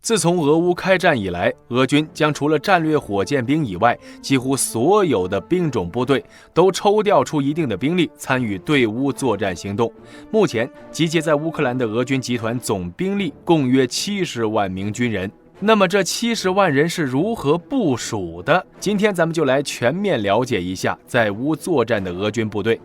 自从俄乌开战以来，俄军将除了战略火箭兵以外，几乎所有的兵种部队都抽调出一定的兵力参与对乌作战行动。目前集结在乌克兰的俄军集团总兵力共约70万名军人。那么这70万人是如何部署的？今天咱们就来全面了解一下在乌作战的俄军部队。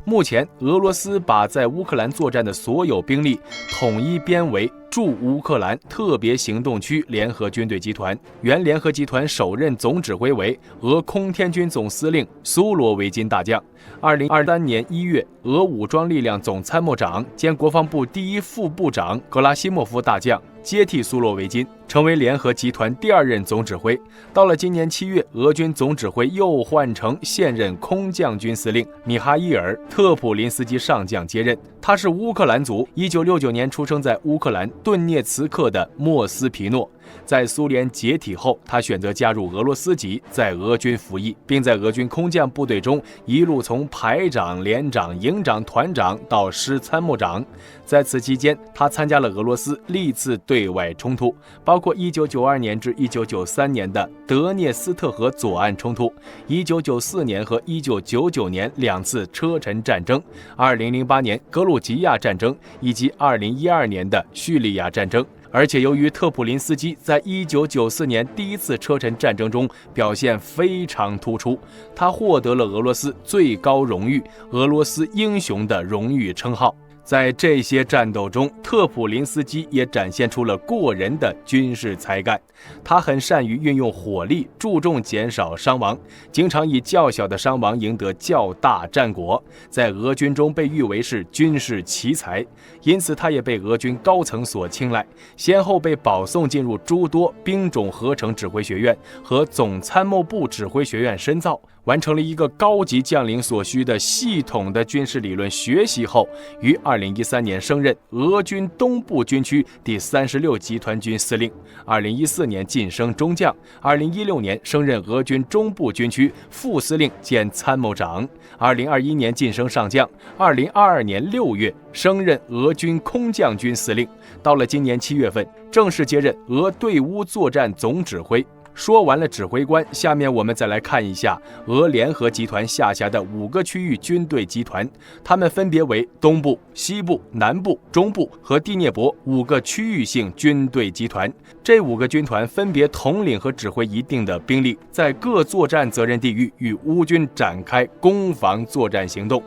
目前，俄罗斯把在乌克兰作战的所有兵力统一编为驻乌克兰特别行动区联合军队集团，原联合集团首任总指挥为俄空天军总司令苏罗维金大将。2023年1月，俄武装力量总参谋长兼国防部第一副部长格拉西莫夫大将接替苏罗维金，成为联合集团第2任总指挥。到了今年7月，俄军总指挥又换成现任空降军司令米哈伊尔·特普林斯基上将接任。他是乌克兰族，1969年出生在乌克兰顿涅茨克的莫斯皮诺。在苏联解体后，他选择加入俄罗斯籍，在俄军服役，并在俄军空降部队中一路从排长、连长、营长、团长到师参谋长。在此期间，他参加了俄罗斯历次对外冲突，包括1992年至1993年的德涅斯特河左岸冲突，1994年和1999年2次车臣战争，2008年格鲁吉亚战争以及2012年的叙利亚战争。而且由于特普林斯基在1994年第1次车臣战争中表现非常突出，他获得了俄罗斯最高荣誉俄罗斯英雄的荣誉称号。在这些战斗中，特普林斯基也展现出了过人的军事才干。他很善于运用火力，注重减少伤亡，经常以较小的伤亡赢得较大战果，在俄军中被誉为是军事奇才。因此他也被俄军高层所青睐，先后被保送进入诸多兵种合成指挥学院和总参谋部指挥学院深造，完成了一个高级将领所需的系统的军事理论学习后，于2013年升任俄军东部军区第36集团军司令，2014年晋升中将，2016年升任俄军中部军区副司令兼参谋长，2021年晋升上将，2022年6月升任俄军空降军司令，到了今年7月份正式接任俄对乌作战总指挥。说完了指挥官，下面我们再来看一下俄联合集团下辖的5个区域军队集团，它们分别为东部、西部、南部、中部和第聂伯5个区域性军队集团。这5个军团分别统领和指挥一定的兵力，在各作战责任地域与乌军展开攻防作战行动。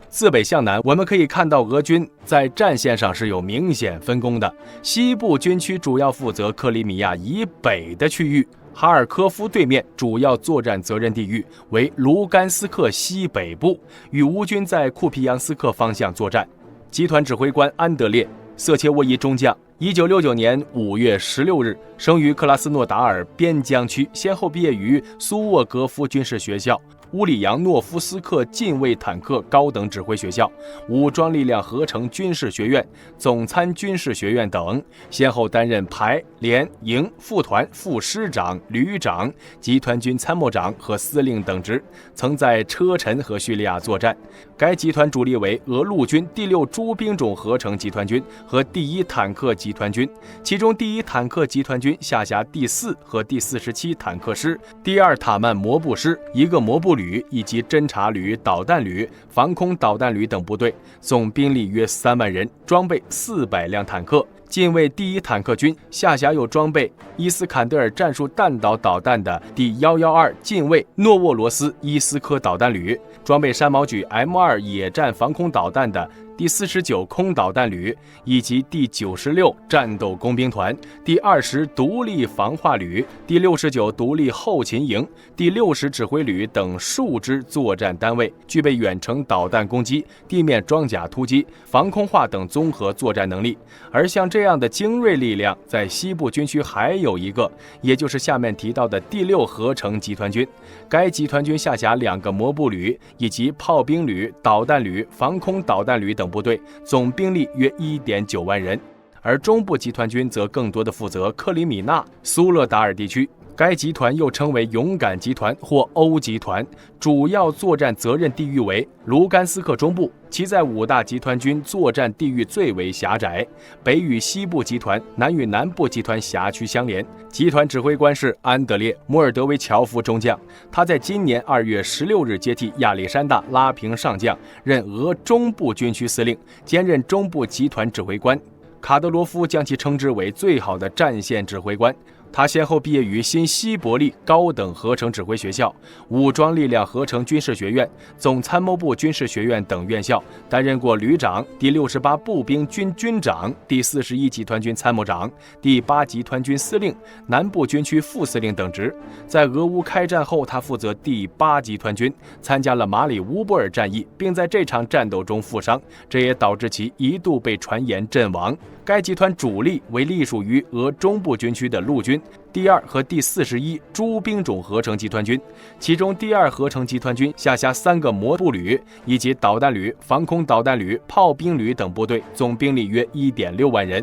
自北向南，我们可以看到俄军在战线上是有明显分工的。西部军区主要负责克里米亚以北的区域，哈尔科夫对面主要作战责任地域为卢甘斯克西北部，与乌军在库皮扬斯克方向作战。集团指挥官安德烈·瑟切沃伊中将，1969年5月16日生于克拉斯诺达尔边疆区，先后毕业于苏沃格夫军事学校、乌里扬诺夫斯克近卫坦克高等指挥学校、武装力量合成军事学院、总参军事学院等，先后担任排、连、营、副团、副师长、旅长、集团军参谋长和司令等职，曾在车臣和叙利亚作战。该集团主力为俄陆军第6诸兵种合成集团军和第1坦克集团军，其中第1坦克集团军下辖第4和第47坦克师、第2塔曼摩步师、1个摩步旅以及侦察旅、导弹旅、防空导弹旅等部队，总兵力约3万人，装备400辆坦克。近卫第1坦克军下辖有装备伊斯坎德尔战术弹道导弹的第112近卫诺沃罗斯伊斯科导弹旅，装备山毛榉 M2 野战防空导弹的第49空导弹旅，以及第96战斗工兵团、第20独立防化旅、第69独立后勤营、第60指挥旅等数支作战单位，具备远程导弹攻击、地面装甲突击、防空化等综合作战能力。而像这样的精锐力量，在西部军区还有一个，也就是下面提到的第6合成集团军。该集团军下辖2个摩步旅以及炮兵旅、导弹旅、防空导弹旅等部队，总兵力约 1.9 万人。而中部集团军则更多的负责克里米纳、苏勒达尔地区。该集团又称为勇敢集团或欧集团，主要作战责任地域为卢甘斯克中部，其在5大集团军作战地域最为狭窄，北与西部集团，南与南部集团辖区相连。集团指挥官是安德烈·莫尔德维乔夫中将，他在今年2月16日接替亚历山大·拉平上将，任俄中部军区司令，兼任中部集团指挥官。卡德罗夫将其称之为最好的战线指挥官。他先后毕业于新西伯利高等合成指挥学校、武装力量合成军事学院、总参谋部军事学院等院校，担任过旅长、第68步兵军军长、第41集团军参谋长、第8集团军司令、南部军区副司令等职。在俄乌开战后，他负责第8集团军，参加了马里乌波尔战役，并在这场战斗中负伤，这也导致其一度被传言阵亡。该集团主力为隶属于俄中部军区的陆军第2和第41诸兵种合成集团军，其中第2合成集团军下辖3个摩步旅以及导弹旅、防空导弹旅、炮兵旅等部队，总兵力约 1.6万人。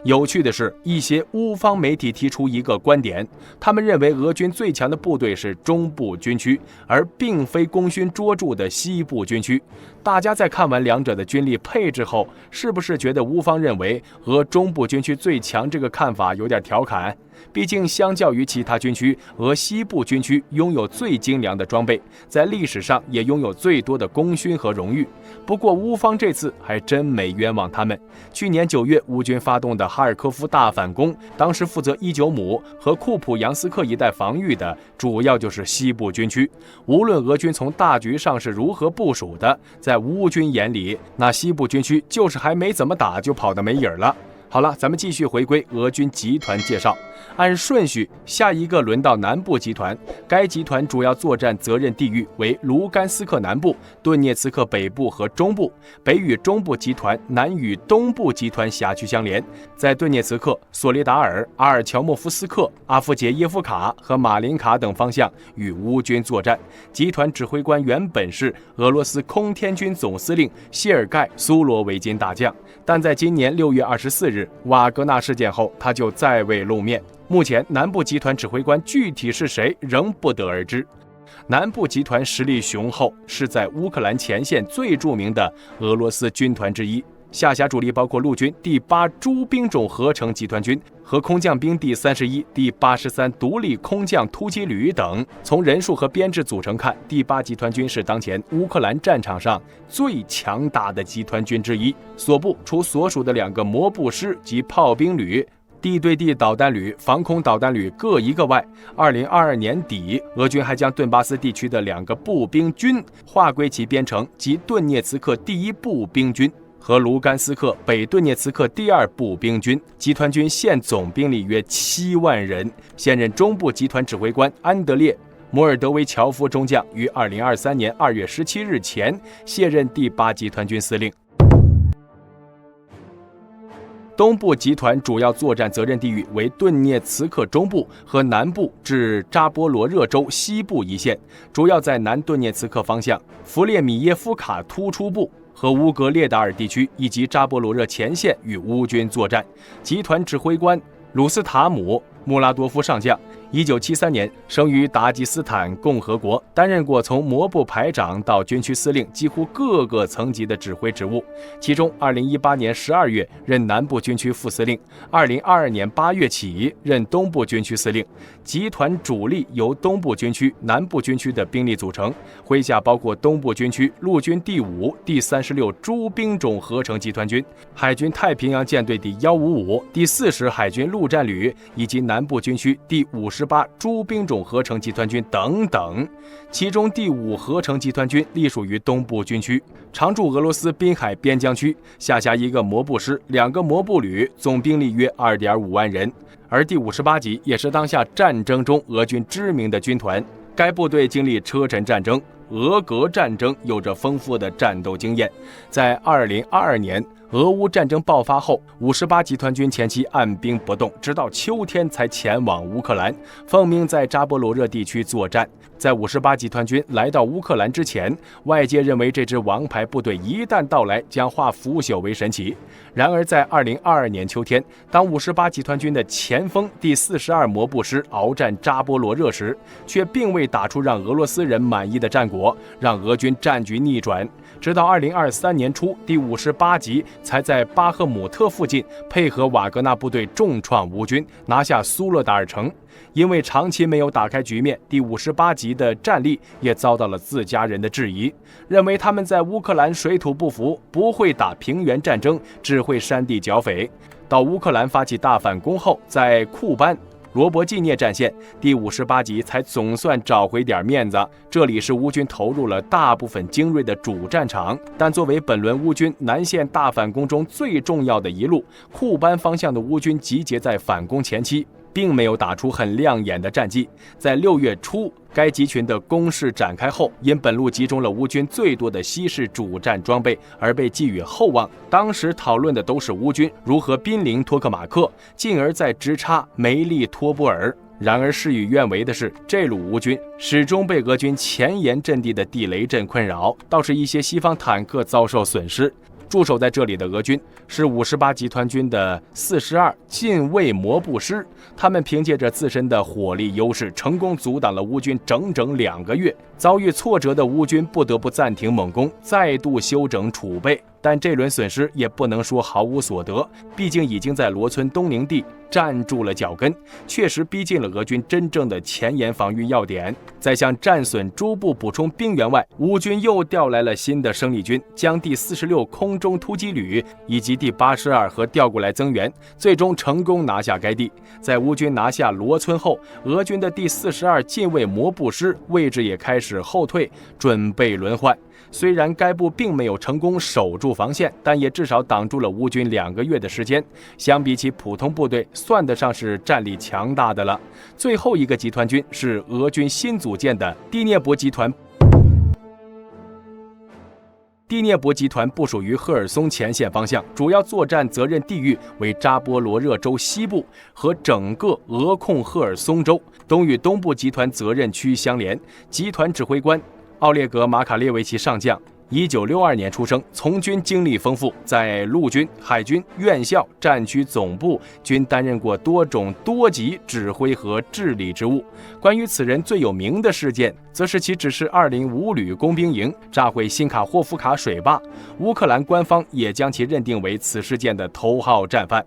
有趣的是，一些乌方媒体提出一个观点，他们认为俄军最强的部队是中部军区，而并非功勋卓著的西部军区。大家在看完两者的军力配置后，是不是觉得乌方认为俄中部军区最强这个看法有点调侃？毕竟相较于其他军区，俄西部军区拥有最精良的装备，在历史上也拥有最多的功勋和荣誉。不过乌方这次还真没冤枉他们。去年9月乌军发动的哈尔科夫大反攻，当时负责伊久姆和库普扬斯克一带防御的主要就是西部军区。无论俄军从大局上是如何部署的，在乌军眼里，那西部军区就是还没怎么打就跑得没影了。好了，咱们继续回归俄军集团介绍。按顺序，下一个轮到南部集团。该集团主要作战责任地域为卢甘斯克南部、顿涅茨克北部和中部，北与中部集团，南与东部集团辖区相连。在顿涅茨克、索列达尔、阿尔乔莫夫斯克、阿夫杰耶夫卡和马林卡等方向与乌军作战。集团指挥官原本是俄罗斯空天军总司令谢尔盖·苏罗维金大将，但在今年6月24日瓦格纳事件后，他就再未露面。目前南部集团指挥官具体是谁仍不得而知。南部集团实力雄厚，是在乌克兰前线最著名的俄罗斯军团之一，下辖主力包括陆军第8诸兵种合成集团军和空降兵第31、第83独立空降突击旅等。从人数和编制组成看，第8集团军是当前乌克兰战场上最强大的集团军之一。所部除所属的2个摩步师及炮兵旅、地对地导弹旅、防空导弹旅各一个外，2022年底，俄军还将顿巴斯地区的2个步兵军划归其编成，即顿涅茨克第1步兵军和卢甘斯克北顿涅茨克第2步兵军。集团军现总兵力约7万人。现任中部集团指挥官安德烈·摩尔德维乔夫中将于2023年2月17日前卸任第8集团军司令。东部集团主要作战责任地域为顿涅茨克中部和南部至扎波罗热州西部一线，主要在南顿涅茨克方向、弗列米耶夫卡突出部和乌格列达尔地区以及扎波罗热前线与乌军作战。集团指挥官鲁斯塔姆·穆拉多夫上将，1973年生于达吉斯坦共和国，担任过从摩步排长到军区司令几乎各个层级的指挥职务。其中2018年12月任南部军区副司令，2022年8月起任东部军区司令。集团主力由东部军区、南部军区的兵力组成，麾下包括东部军区陆军第5、第36诸兵种合成集团军、海军太平洋舰队第155、第40海军陆战旅以及南部军区第58诸兵种合成集团军等等。其中第5合成集团军隶属于东部军区，常驻俄罗斯滨海边疆区，下辖1个摩步师、2个摩步旅，总兵力约 2.5万人。而第58级也是当下战争中俄军知名的军团，该部队经历车臣战争、俄格战争，有着丰富的战斗经验。在2022年俄乌战争爆发后，58集团军前期按兵不动，直到秋天才前往乌克兰，奉命在扎波罗热地区作战。在58集团军来到乌克兰之前，外界认为这支王牌部队一旦到来，将化腐朽为神奇。然而，在2022年秋天，当58集团军的前锋第42摩步师鏖战扎波罗热时，却并未打出让俄罗斯人满意的战果，让俄军战局逆转。直到2023年初，第58集才在巴赫姆特附近配合瓦格纳部队重创乌军，拿下苏勒达尔城。因为长期没有打开局面，第58集的战力也遭到了自家人的质疑，认为他们在乌克兰水土不服，不会打平原战争，只会山地剿匪。到乌克兰发起大反攻后，在库班罗伯季涅战线，第58集才总算找回点面子。这里是乌军投入了大部分精锐的主战场，但作为本轮乌军南线大反攻中最重要的一路，库班方向的乌军集结在反攻前期，并没有打出很亮眼的战绩。在6月初，该集群的攻势展开后，因本路集中了乌军最多的西式主战装备而被寄予厚望。当时讨论的都是乌军如何兵临托克马克，进而再直插梅利托波尔。然而事与愿违的是，这路乌军始终被俄军前沿阵地的地雷阵困扰，倒是一些西方坦克遭受损失。驻守在这里的俄军是58集团军的42近卫摩步师，他们凭借着自身的火力优势，成功阻挡了乌军整整2个月。遭遇挫折的乌军不得不暂停猛攻，再度休整储备。但这轮损失也不能说毫无所得，毕竟已经在罗村东宁地站住了脚跟，确实逼近了俄军真正的前沿防御要点。在向战损诸部补充兵员外，乌军又调来了新的生力军，将第46空中突击旅以及第82和调过来增援，最终成功拿下该地。在乌军拿下罗村后，俄军的第42近卫摩步师位置也开始后退，准备轮换。虽然该部并没有成功守住防线，但也至少挡住了乌军2个月的时间，相比起普通部队，算得上是战力强大的了。最后一个集团军是俄军新组建的第聂伯集团。第聂伯集团部署于赫尔松前线方向，主要作战责任地域为扎波罗热州西部和整个俄控赫尔松州，东与东部集团责任区相连。集团指挥官奥列格·马卡列维奇上将，1962年出生，从军经历丰富，在陆军、海军、院校、战区总部均担任过多种多级指挥和治理职务。关于此人最有名的事件，则是其指示205旅工兵营炸毁辛卡霍夫卡水坝，乌克兰官方也将其认定为此事件的头号战犯。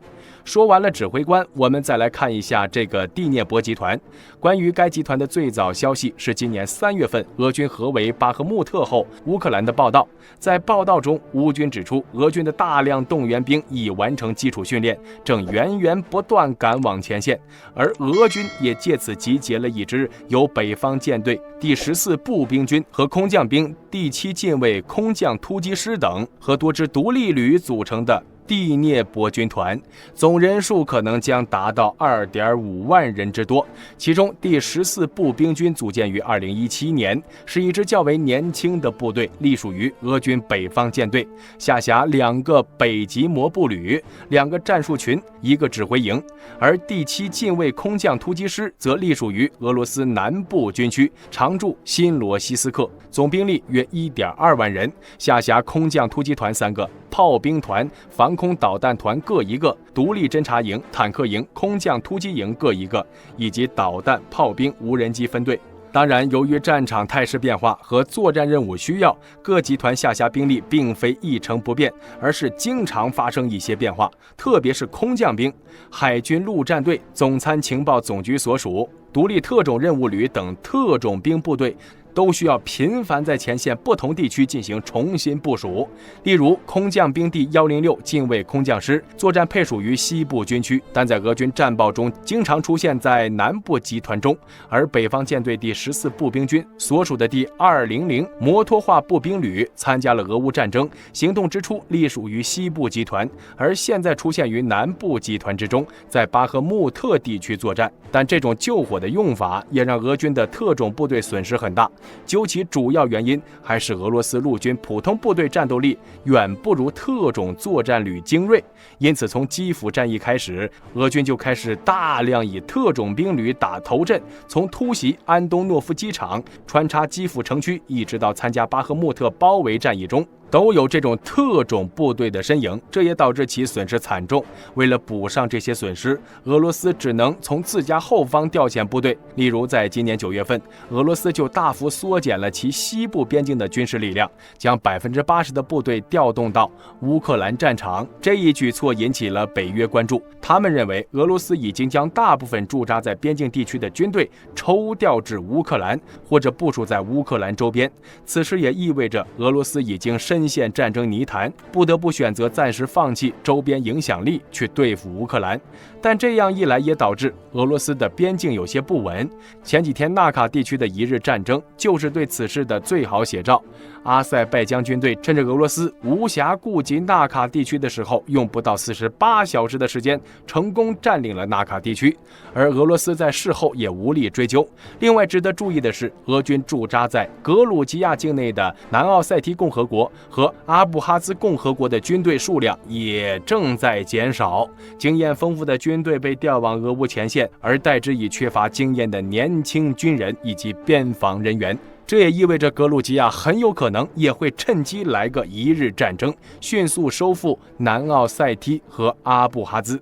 说完了指挥官，我们再来看一下这个第聂伯集团。关于该集团的最早消息是今年3月份俄军合围巴赫穆特后乌克兰的报道。在报道中，乌军指出，俄军的大量动员兵已完成基础训练，正源源不断赶往前线，而俄军也借此集结了一支由北方舰队第14步兵军和空降兵第7近卫空降突击师等和多支独立旅组成的第聂伯军团，总人数可能将达到2.5万人之多。其中第14步兵军组建于2017年，是一支较为年轻的部队，隶属于俄军北方舰队，下辖2个北极摩步旅、2个战术群、1个指挥营。而第7近卫空降突击师则隶属于俄罗斯南部军区，常驻新罗西斯克，总兵力约1.2万人，下辖空降突击团3个、炮兵团、防空导弹团各1个，独立侦察营、坦克营、空降突击营各1个，以及导弹、炮兵、无人机分队。当然，由于战场态势变化和作战任务需要，各集团下辖兵力并非一成不变，而是经常发生一些变化，特别是空降兵、海军陆战队、总参情报总局所属、独立特种任务旅等特种兵部队都需要频繁在前线不同地区进行重新部署。例如，空降兵第106近卫空降师作战配属于西部军区，但在俄军战报中经常出现在南部集团中，而北方舰队第14步兵军所属的第200摩托化步兵旅参加了俄乌战争，行动之初隶属于西部集团，而现在出现于南部集团之中，在巴赫穆特地区作战。但这种救火的用法也让俄军的特种部队损失很大。究其主要原因，还是俄罗斯陆军普通部队战斗力远不如特种作战旅精锐。因此，从基辅战役开始，俄军就开始大量以特种兵旅打头阵，从突袭安东诺夫机场，穿插基辅城区，一直到参加巴赫穆特包围战役中，都有这种特种部队的身影，这也导致其损失惨重。为了补上这些损失，俄罗斯只能从自家后方调遣部队。例如，在今年9月份，俄罗斯就大幅缩减了其西部边境的军事力量，将80%的部队调动到乌克兰战场。这一举措引起了北约关注，他们认为俄罗斯已经将大部分驻扎在边境地区的军队抽调至乌克兰，或者部署在乌克兰周边。此时也意味着俄罗斯已经深陷战争泥潭，不得不选择暂时放弃周边影响力去对付乌克兰。但这样一来也导致俄罗斯的边境有些不稳。前几天纳卡地区的一日战争就是对此事的最好写照。阿塞拜疆军队趁着俄罗斯无暇顾及纳卡地区的时候，用不到48小时的时间成功占领了纳卡地区，而俄罗斯在事后也无力追究。另外值得注意的是，俄军驻扎在格鲁吉亚境内的南奥塞梯共和国和阿布哈兹共和国的军队数量也正在减少，经验丰富的军队被调往俄乌前线，而代之以缺乏经验的年轻军人以及边防人员。这也意味着格鲁吉亚很有可能也会趁机来个一日战争，迅速收复南奥塞梯和阿布哈兹。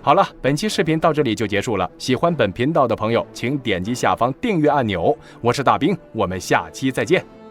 好了，本期视频到这里就结束了。喜欢本频道的朋友，请点击下方订阅按钮。我是大兵，我们下期再见。